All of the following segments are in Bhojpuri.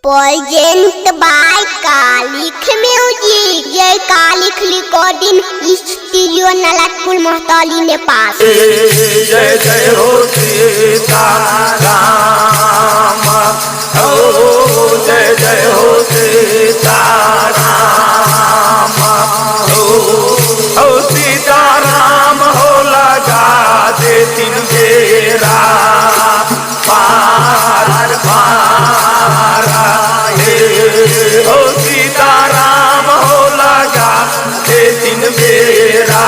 Present by Kalik Music. Jai Kalik Recording Studio Nalatpur Mohtali Nepal. जय जय हो सीताराम हो जय जय हो सीताराम हो सीताराम हो लगा दे तीन बेरा पार पार हो सीताराम हो लगा दे तीन बेरा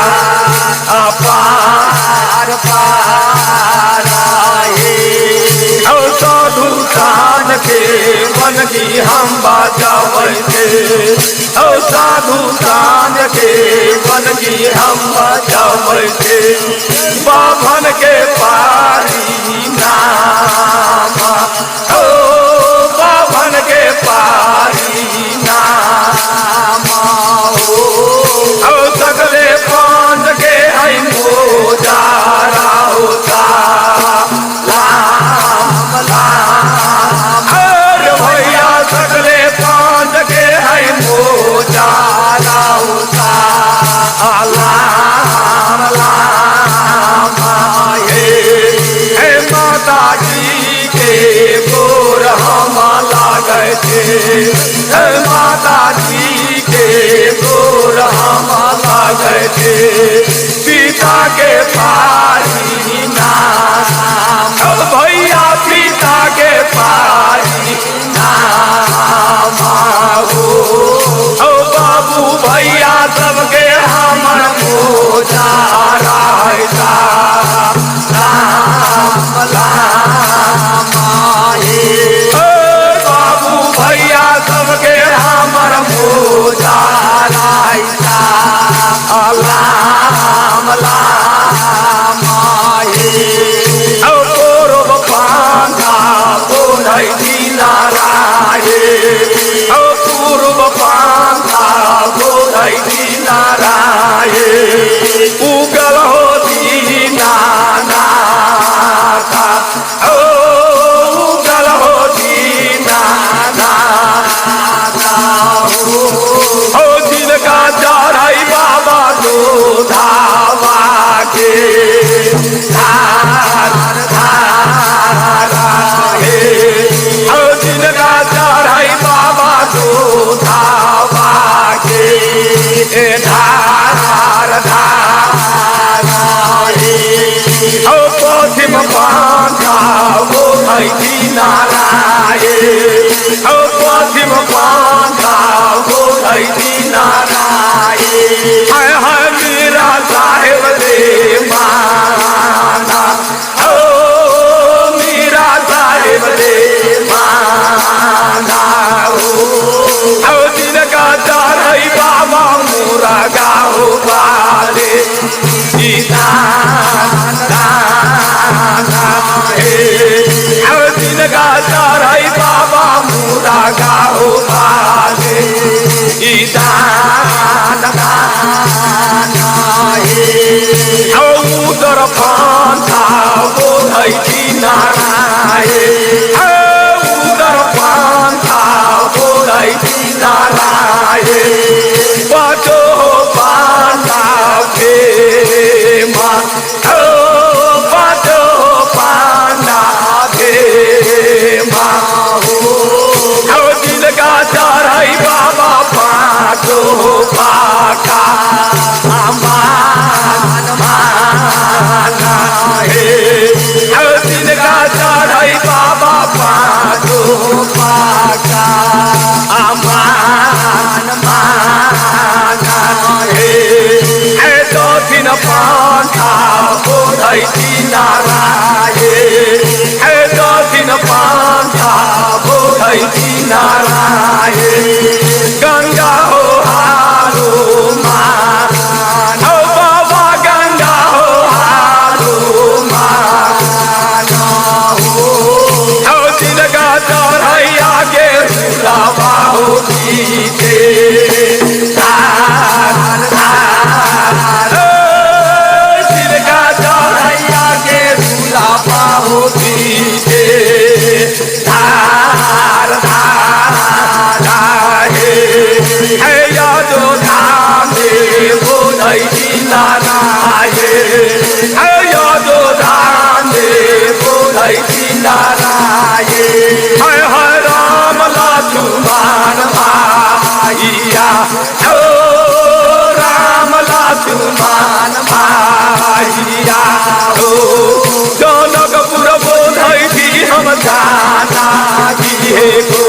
पार पार साधु कान के बनगी हम बजावते साधु कान के बनगी हम बजावते बाभन के पारी नाम बाभन के पारी नाम सगले पांच के है मोजारा होता राम राम भैया सगले पांच के है मोजारा होता राम राम हे माता जी के गोर हम लागे थे माता जी के गोर हम लागे थे पिता के पारी नाम भैया पिता के पारी नाम हो बाबू भैया सबके हमर मोजारा राम राम बाबू भैया सबके हमर मोजारा राम राम पूर्व पांथा बोलै नाराय पूर्व पांथा बोलै नाराय उगल हो दीनानाथ उगल हो दीनानाथ हो जिनका चढ़ाई बाबा दो धावा के धार धार हो जिनका चढ़ाई बाबा दो धावा के धार धार हो पश्चिम पांथा बोलै नाराय हो पश्चिम पांथा बोलै नाराय हाय हाय मेरा साहेब दे माना हो मेरा साहेब दे माना हो जिनका चढ़ाई बाबा मोरा गाओ बाले जिनका चढ़ाई बाबा मोरा गाओ बाले उदर पांथा बोलै नाराय उदर पांथा बोलै नाराय पाँचो पांथा भेमा पाँचो पांथा भेमा हो जिनका चढ़ाई बाबा पाँचो पाका मान माना जिनका चढ़ाई बाबा पाँचो पाका मान माना दक्षिण पांथा बोलै नाराय दक्षिण पांथा बोलै नाराय गंगा हो हारो मान हो बाबा गंगा हो हारो मान हो जिनका चढ़ैया के झूलावा हो पीछे जिनका चढ़ैया के झूलावा हो पीछे धार धार नारायण हाय हाय राम लक्ष्मण माइया ओ राम लक्ष्मण माइया ओ जनकपुर बोधै थी हम जाना किए को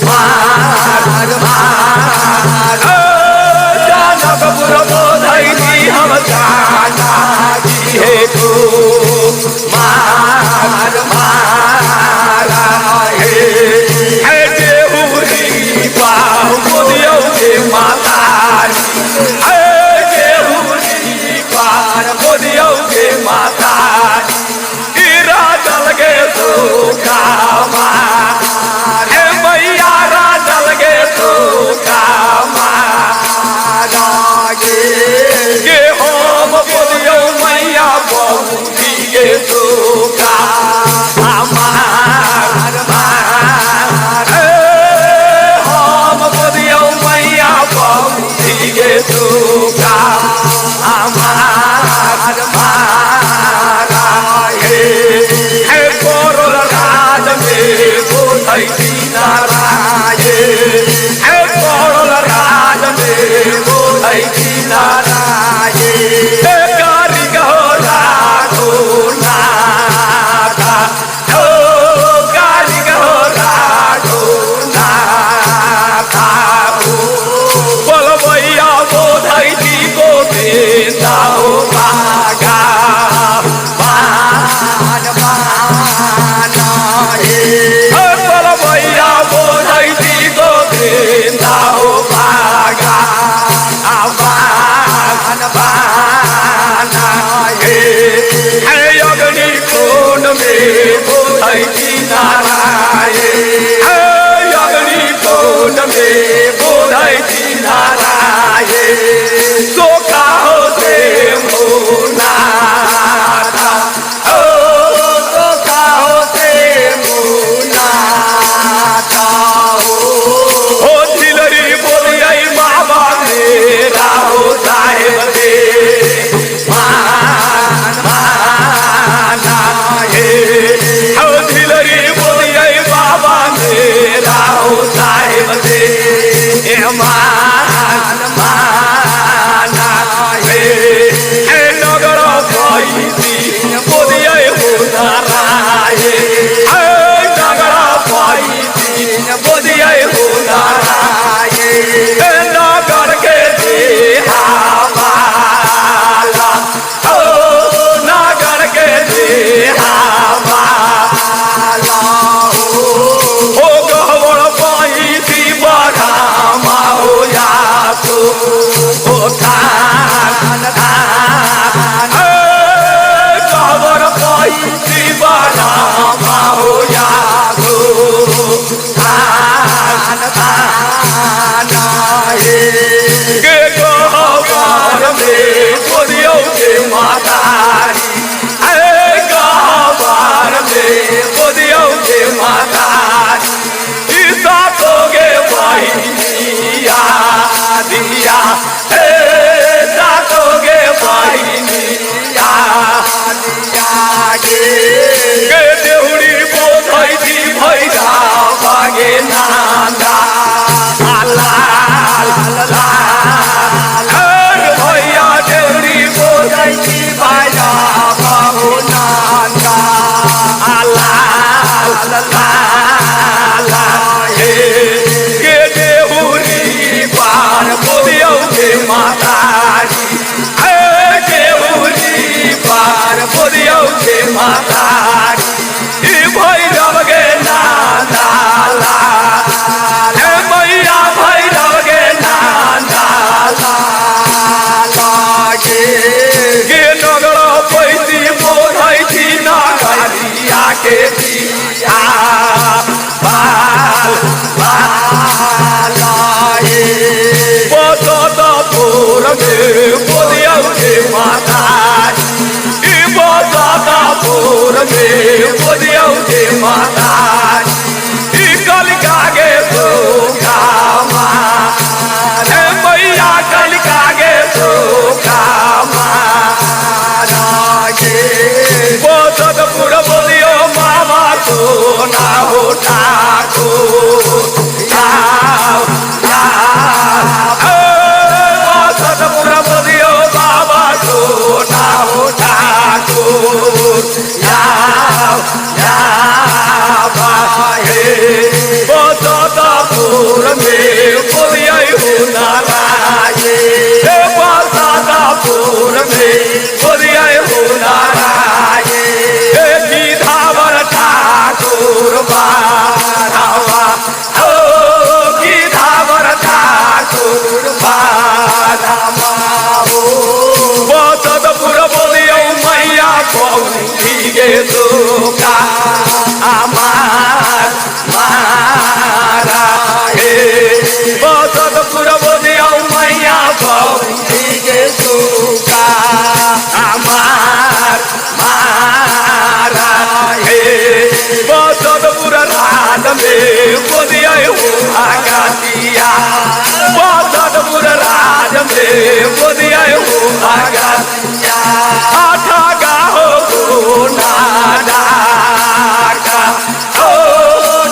मार मार जनकपुर बोधै थी हम जाना किए को मार मार हे देहुरी पाऊ बोलियो के माता हे देहुरी पार बोलियो के माता राजल गे तो कामा हे मैया राजल गे तो कामा गे हम बोलियो मैया बहुती गे तो कामा हम बोलियो मैया बहुती गे तो कामा राज में बोधै थी नारायण हे पड़ल राज में बोधै थी नारायण कारिगो राघो नाथा ओ कारिगो राघो नाथा बोलबैया बोधै थी गोविंदा हो बागा बोलबैया बोधै थी गोविंदा हो बागा हे अग्नि कोण में बोधै थी नारायण हे अग्नि कोण में बोधै थी नारायण सोखा हो से मुनाथा ओ सोखा हो से मुनाथा हो झिलरी बोलिए बाबा मेरा हो साहेब दे हो झिलरी बोलिए बाबा मेरा हो साहेब दे नगर पैसी बोलिए हो नारायण नगर पैसी बोलिए हो नारायण नगर के देहावाला ओ नगर के देहावाला हो गहवर पैसी बरामा हो या तो हो गहवर पैसी बरामा हो या तो के गहवर में बोलियो के मातारी गहवर में बोलियो के मातारी ईसा तो गे बहिनिया दिया तो गे बहिनिया दिया गे देहुरी बोधै थी भैरा बागे नांदा भैया देहुरी बोधै थी भैरा बाबू नांदा गे देहुरी पार बोलियो के मातारी देहुरी पार बोलियो के मातारी भैरव गे नांदाला मैया भैरव गे नांदाला गे नगर पैसी बोधै थी नगरिया के दिया बसतपुर में बोलियो के मातारी बसतपुर में बोलियो के मातारी कलिका गे तो कामा मैया कलिका गे तो कामा बसतपुर बोलियो माँ हमारा हे बसतपुर बोलिया मैया भौजी के सुका हमार मारा हे बसतपुर रात में बोलिया आगातिया बसतपुर रात में बोलिया आगातिया आठा गाहो नादा का ओ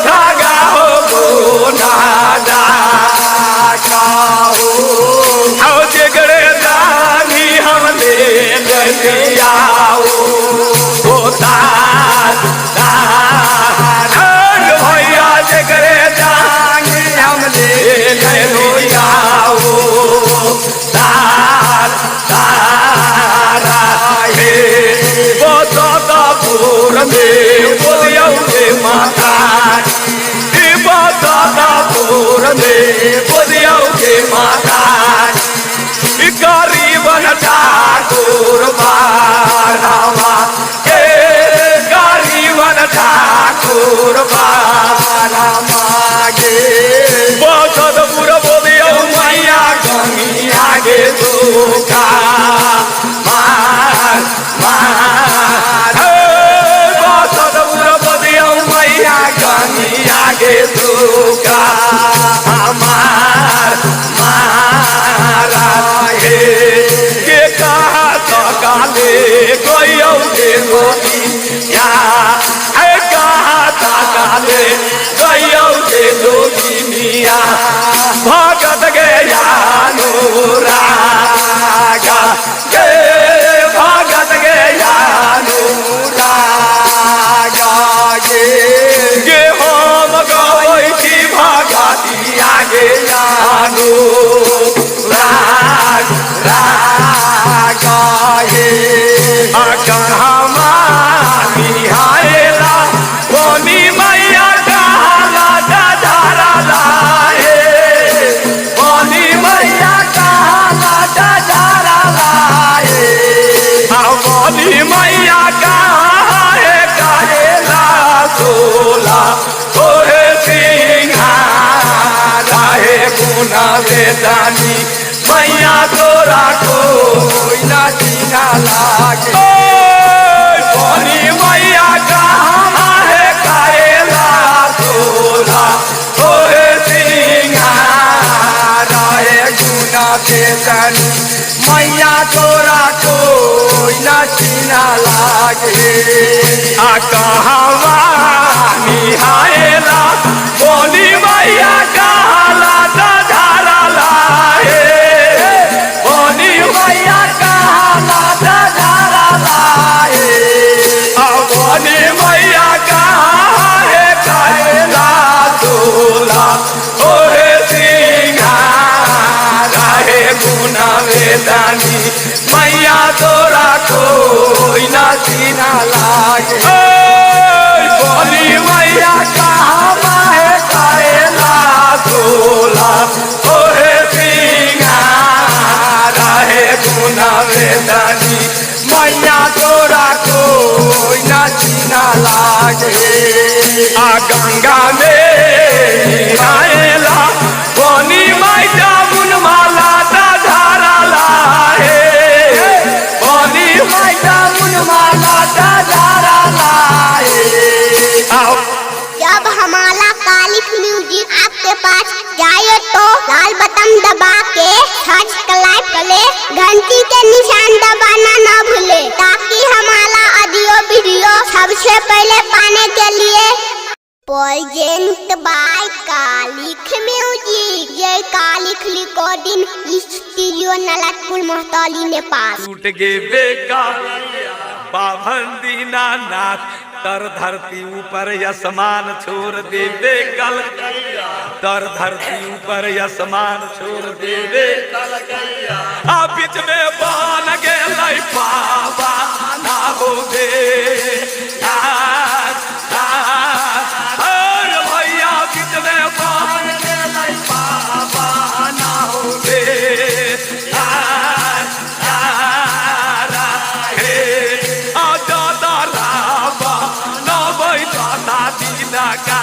धागा हो नादा का हो जगड़े जानी हम ले लिया होता भैया जगड़े जानी हम ले लिया तारा हे बसतपुर में बोलिया माता बसतपुर में बोलिया माता गरीब ठाकुर बारावा के गरीब ठाकुर बारावा गे बसतपुर बोलिया मैया गंगिया गे दुखा मार मार बसतपुर बोलिया मैया गंगिया गे दुखा हमार मारा हे के कहा सकाले गयो के गोपिया है कहा सकाले गयो के गोपिया भगत गया अनुरागा गे भगत गया अनुरागा गे हम गई थी भगतिया गे अनुराग रागा हे निहारेला बोनी मैया कहाला डरा लाए बोनी मैया कहाला डरा लाए बोनी मैया कहे कहेला सोला ओहे सिंहारा हे गुना वेदानी मैया तोरा कोई ना जीना लागे बोनी मैया कहाँ है कायला तोरा ओहे सिंहारा हे गुना वेदानी मैया तोरा कोई ना जीना लागे आ कहवा निहारेला बोनी मैया कहाला धारा लाए बोनी मैया कहाला धारा लाए बोनी मैया कहाँ है कायला तोला ओहे सिंहारा हे गुना वेदानी मैया तोरा कोई ना सीना लागे बोली मैया कहाँ है कायला तोला ओहे सिंहारा हे गुना वेदानी मैया तोरा कोई ना सीना लागे आ गंगा में आएला बोनी मैया मुनमाला धारा लाए बोनी मैया मुनमाला धारा लाए जब हमारा कालिक म्यूजिक आपके पास जाए तो लाल बटन दबा के सब्सक्राइब करे घंटी के निशान दबाना ना भूले ताकि हमारा ऑडियो वीडियो सबसे पहले पाने के लिए प्रेजेंट बाय कालिक म्यूजिक जय कालिक रिकॉर्डिंग स्टूडियो नलतपुर मोहतौली नेपाल टूट गे बेका पाबंदी ना नाथ तर धरती ऊपर आसमान छोड़ देवे कल तर धरती ऊपर आसमान छोड़ देवे आ बीच में बन गेलै पावा ना हो गे भैया बीच में बन गेलै पावा ना हो गे का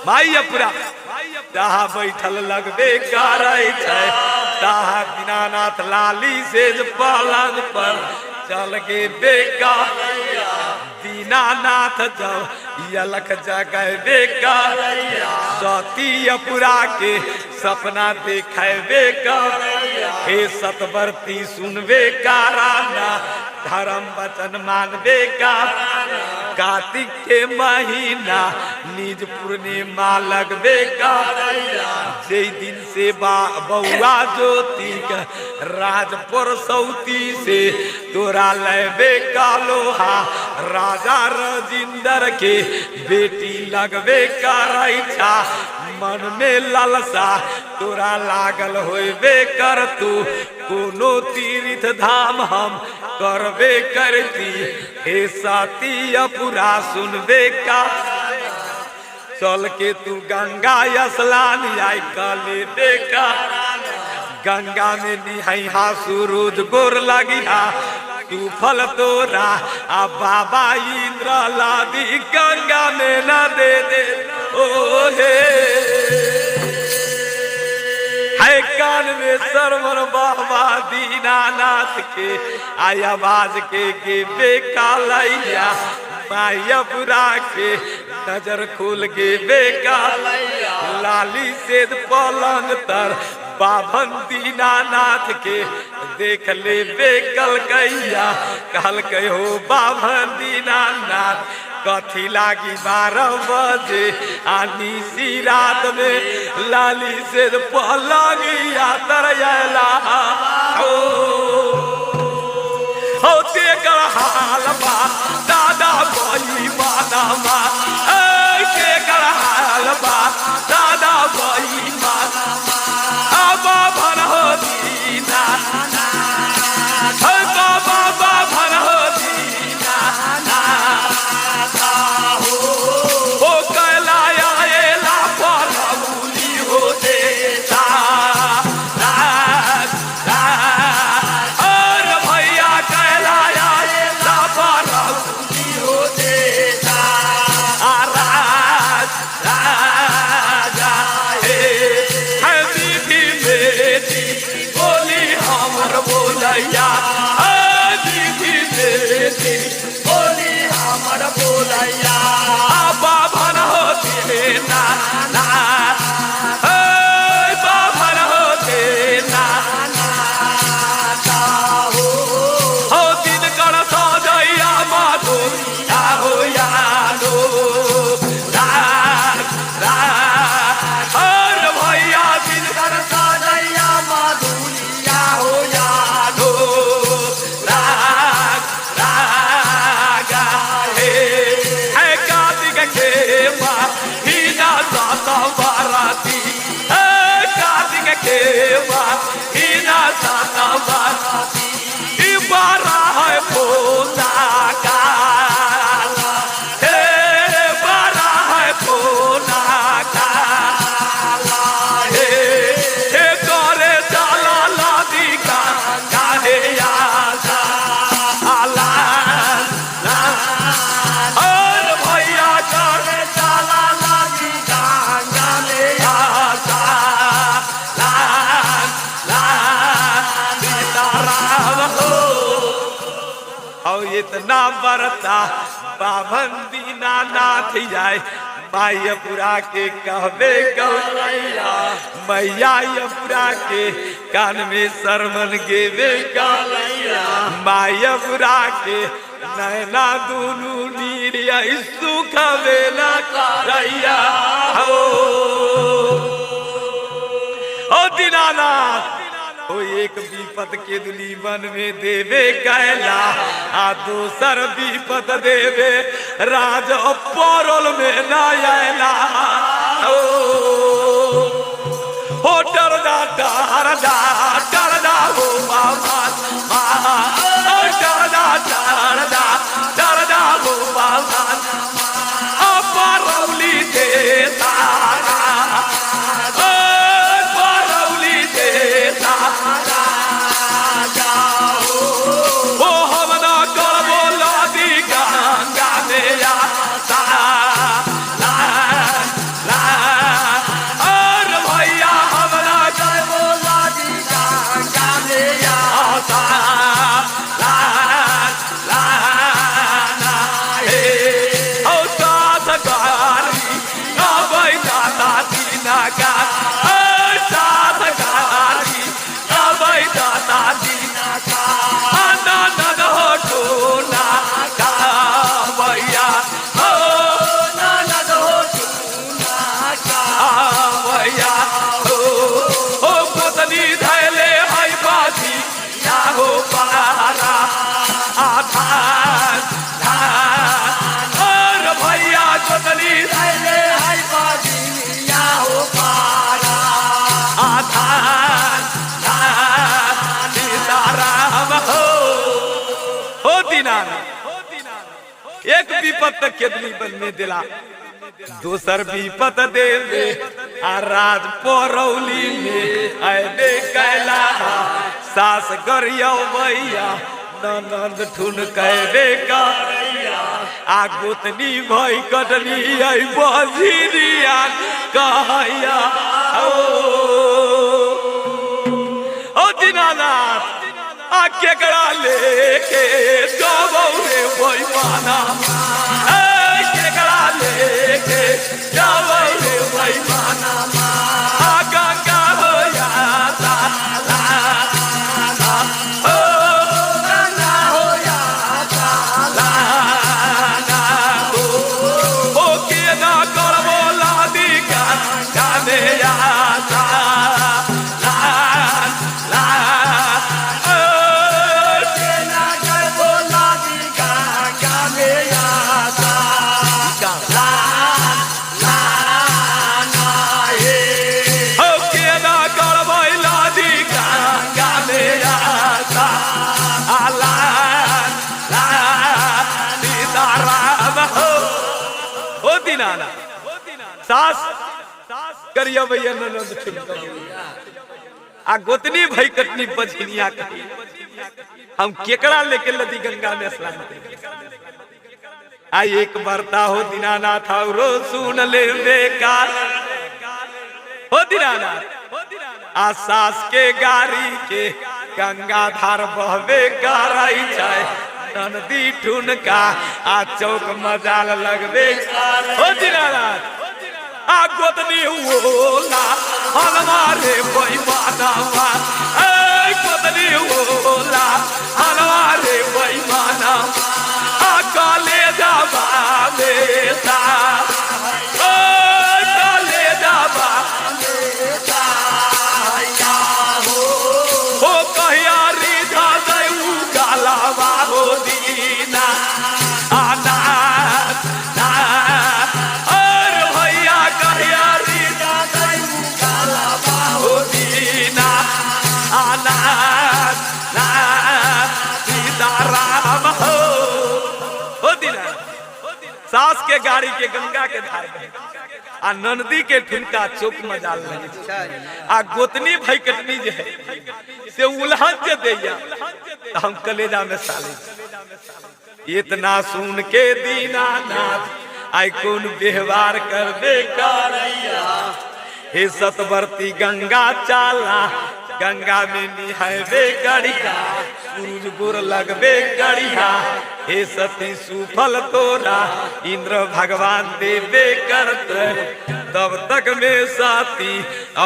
माई पूरा जहाँ बैठल लगबे करे छै तहाँ दीनानाथ लाली सेज पलंग पर चल गे बेका दीनानाथ जब यलख जगह बेका सती पुरा के सपना देखे बेका हे सतवर्ती सुनबे काराना धर्म वचन मानबे का कार्तिक के महीना निज पूर्णिमा लगबे का जे दिन से बउआ ज्योति राजपुर सौती से तोरा लेबे का लोहा राजा राजिंदर के बेटी लगबे का रैछा मन में लालसा तोरा लागल होबे कर तू कोनो तीर्थ धाम हम करबे करती हे साथी पूरा सुनबे का चल के तू गंगा स्नान आई कले देखा गंगा में निहा सूरज गोर लगिया तू फल तोरा आ बाबा इंद्र लादी गंगा में न दे दे ओ हे कान में सरवर बाबा दीनानाथ के आई आवाज के बेका लैया माया बुरा के नजर खोल के बेका लाली सेद पलंग तर बाभन दीनानाथ के देख ले बेकल कैया कहल कहो बाभन दीनानाथ कथी लागी 12 बजे आनी सी रात में लाली से पलंग यातर होते कर हाल बा दादा बई माना के कर हाल बा दादा बई माना बाबा भन हो दीना बाबा भन हो दीना हो कैलाया एला पलौली हो देता और भैया कैलाया एला पलौली हो देता राजा है दीदी बेटी बोली हमर बोलैया दीदी बेटी बोली हमर बोलैया बाभन होते ना बाभन होते ना हो दिन कर सजैया माधुरिया हो यादो और भैया दिन कर सजैया माधुरिया हो यादो बाराती कार्तिक के हिना साता बाराती बारा है पोता काला हे बारा है पोता काला हे करे चला लादी का काहे आजा आला और भैया करे चला लादी और इतना बरता बाभन दीनानाथ जाए मायापुरा के कहबे गौरैया मैयापुरा के कान में सरमन गेबे गौरैया मायापुरा के नैना दुनू नीरिया सुख बेला करैया हो दीनानाथ ओ एक विपद के दुली मन में देवे कैला आ दूसर विपद देवे राज परल में न आयला हो डरदा डरदा डरदा हो बाबा डरदा डरदा डरदा हो बाबा परौली दे तारा ला दीनानाथ एक विपत केदली बनने दिला दूसर विपत देवे आ राज पौरौली में आए कैला सास गरिया भैया ननद ठुन कहबे करैया आ गोतनी भई कटनी आई बजिरिया कहैया ओ दीनानाथ आ केकरा लेके जाबौ रे बैमाना केकरा लेके जाबौ रे बैमाना आ गंगा हो जाता सास करिया भैया ननद आ गोतनी भई कटनी बजनिया कही हम केकरा लेके लदी गंगा में स्नान आ एक बरता हो दीनानाथ रो सुन ले बेकार हो दीनानाथ आ सास के गाड़ी के गंगा धार बहबे कराई जाए नदी ठुनका आ चौक मजाल लगबे हो दीनानाथ आ गोतनी होला हमारे बैमानावा ए गोतनी होला हमारे बैमाना आ काले जाबा बेटा ओ काले जाबा बेटा या हो कहिया रिधा देऊ गालावा हो दीना आना सास के गाड़ी के गंगा के धार आ नंदी के ठुनका चौक मजाल लगे आ गोतनी भई कटनी जे है से उलहन जे दैया हम कलेजा में साले इतना सुन के दीनानाथ आई कौन व्यवहार कर दे करैया हे सतवर्ती गंगा चाला गंगा में निहायबे करिया सूरज गोर लगबे करिया हे सती सुफल तोरा इंद्र भगवान देवे करते तब तक में साथी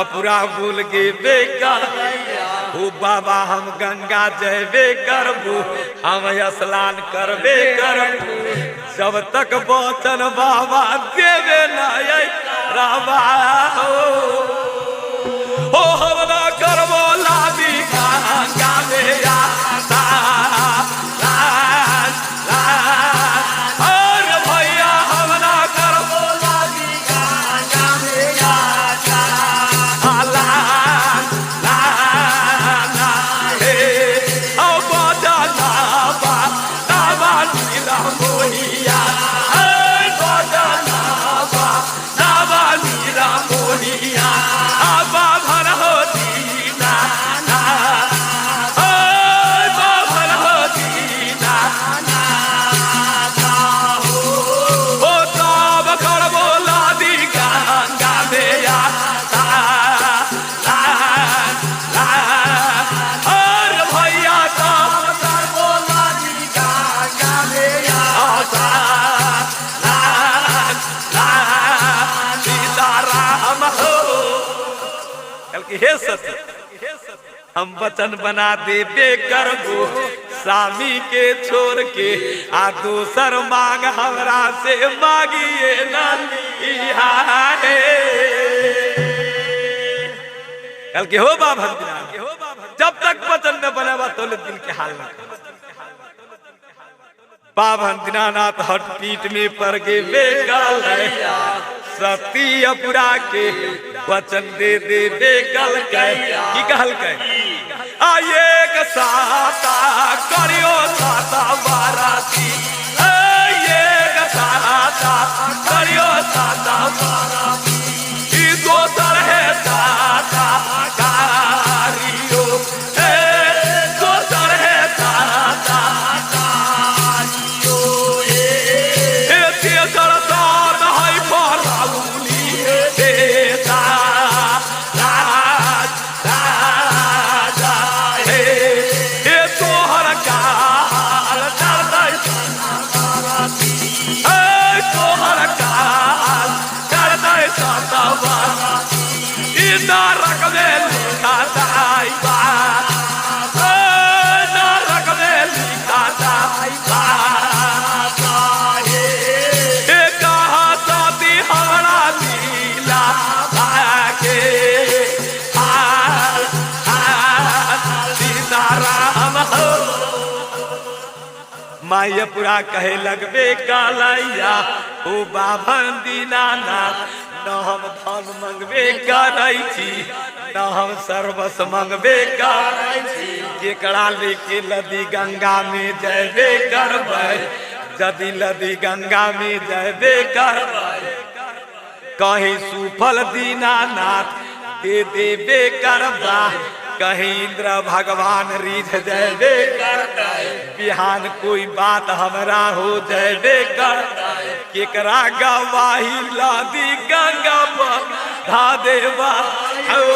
अपुरा भूल गे बेकार ओ बाबा हम गंगा जयबे करबू हम स्नान करबे करबू जब तक वचन बाबा देवे न राबा हो हमरा करबो लादी गंगा में आता और भैया हमरा करबो लादी गंगा में आता ला ला ला हे ओ बाजा लाबा लाबा नीला मोहिया ए बाजा लाबा लाबा नीला मोहिया आबा भर हो दीना ना ओ भर हो दीना ना हो तब करबो लादी गंगा में आता और भैया तब करबो लादी गंगा में आता सीताराम हो हे सती हम वचन बना देबे करबो स्वामी के छोड़ के आ दूसर मांग हमरा से मांगिए ना कल के हो बाबा जब तक वचन न बनेबा तो दिल के हाल न बाबा दीनानाथ हट पीठ में पड़ गे बेगल सती अपुरा के वचन दे दे बेगल की कहल के आ एक साता करियो साता बारा साता ई दोसर है साता कारियो हे दोसर है साता कारियो हे तेसर सात है पराउली देता राज राजा हे तोहर काल दर्द तोहर काल दर्द सतवा नरक में लिखा दाई बात नरक में लिखा दाई बात कहा सती हमारा लीला भागे सीताराम हो मायपुरा कहे लगबे कालैया ओ बाभन दीनानाथ न हम धन मंगबे करै छी न हम सर्वस मंगबे करै छी केकरा लेके लदी गंगा में जयबे करबै यदि लदी गंगा में जयबे करबै कहीं सुफल दीनानाथ दे देबे करबा कहीं इंद्र भगवान रीझ जयबे करतै बिहान कोई बात हमरा हो जयबे करतै केकरा गवाही लादी गंगा पर धा देवा हो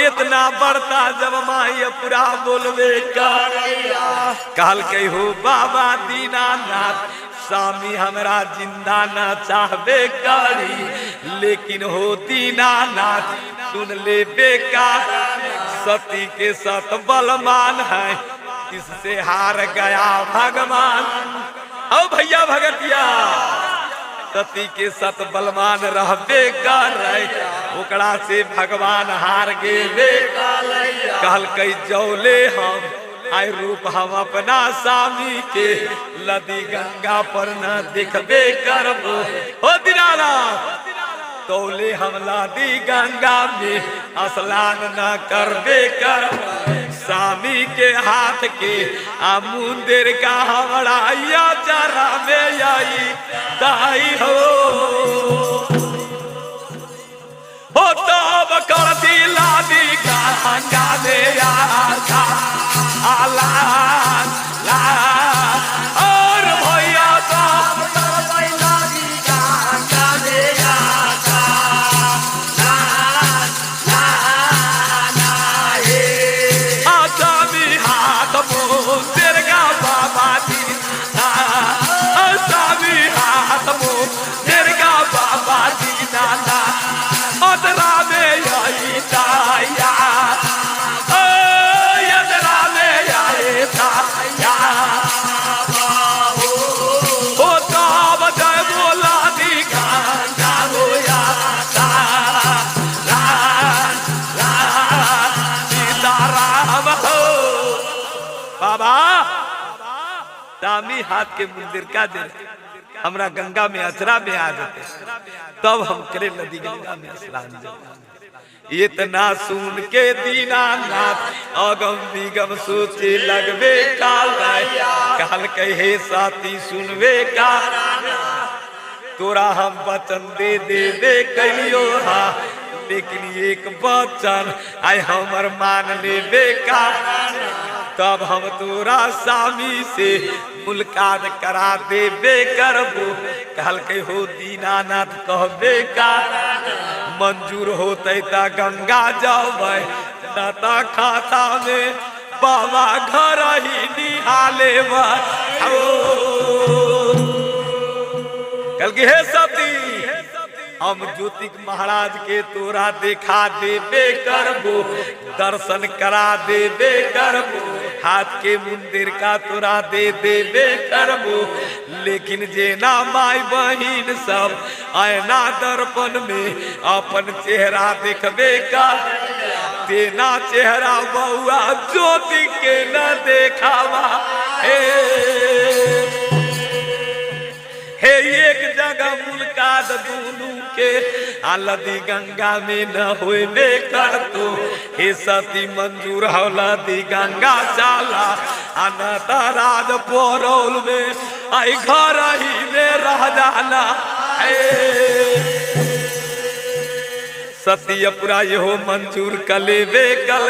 इतना बड़ता जब मायपुरा बोलबे करैया कहल के हो बाबा दीनानाथ स्वामी हमरा जिंदा न चाहबे करी लेकिन हो दीनानाथ सुन ले बेकार सती के सत बलवान है इससे हार गया भगवान ओ भैया भगतिया सती के सत बलवान रहबे कर ओकरा से भगवान हार गेबे कहल कई जौले हम आय रूप हम अपना स्वामी के लदी गंगा पर न देखबे करबो ओ दीनानाथ तौले हम लदी गंगा में स्नान न करबे करबो स्वामी के हाथ के आ मुंदिर का हमरा या जरा में आई दाई हो तब कर दिला दी गंगा में आशा आला ला और भैया साहब बैला दी गंगा में आशा ला ला ला हे आशा भी हाथ मुंदिर का बाबा दी आशा भी हाथ मुंदिर का बाबा दी नाना अदरा में आई ताया अदरा में आए ताया हो तब जय बोला दी गंगा होया सीताराम हो बाबा दामी हाथ के मंदिर का दे हमरा गंगा में अचरा में आ जाते तब हम करे नदी गंगा में स्नान इतना सुन के दीनानाथ अगम निगम सोचे लगबे काल कहे साथी सुनबे का तोरा हम वचन दे देबे कहियो हा लेकिन एक वचन आय हमर मान लेबे का तब हम तोरा स्वामी से मुलाकात करा देबे करबो कहल के हो दीनानाथ कहबे का मंजूर होते त गंगा जाबै न त खाता में बाबा घर ही निहाले कल के हे सती हम ज्योतिक महाराज के तोरा देखा देबे करबो दर्शन करा देबे करबो हाथ के मंदिर का तोरा दे देबे करबो लेकिन जेना माय बहिन सब आयना दर्पण में अपन चेहरा देखबे का तेना चेहरा बउआ ज्योति के न देखावा हे एक जगह मुलाकात दूनू के लदी गंगा में न होइबे करतो हे सती मंजूर हो लदी गंगा चाला अनता राज परोल में आई घर ही में रह जाना। सतियपुरा यो मंजूर कलेबे कल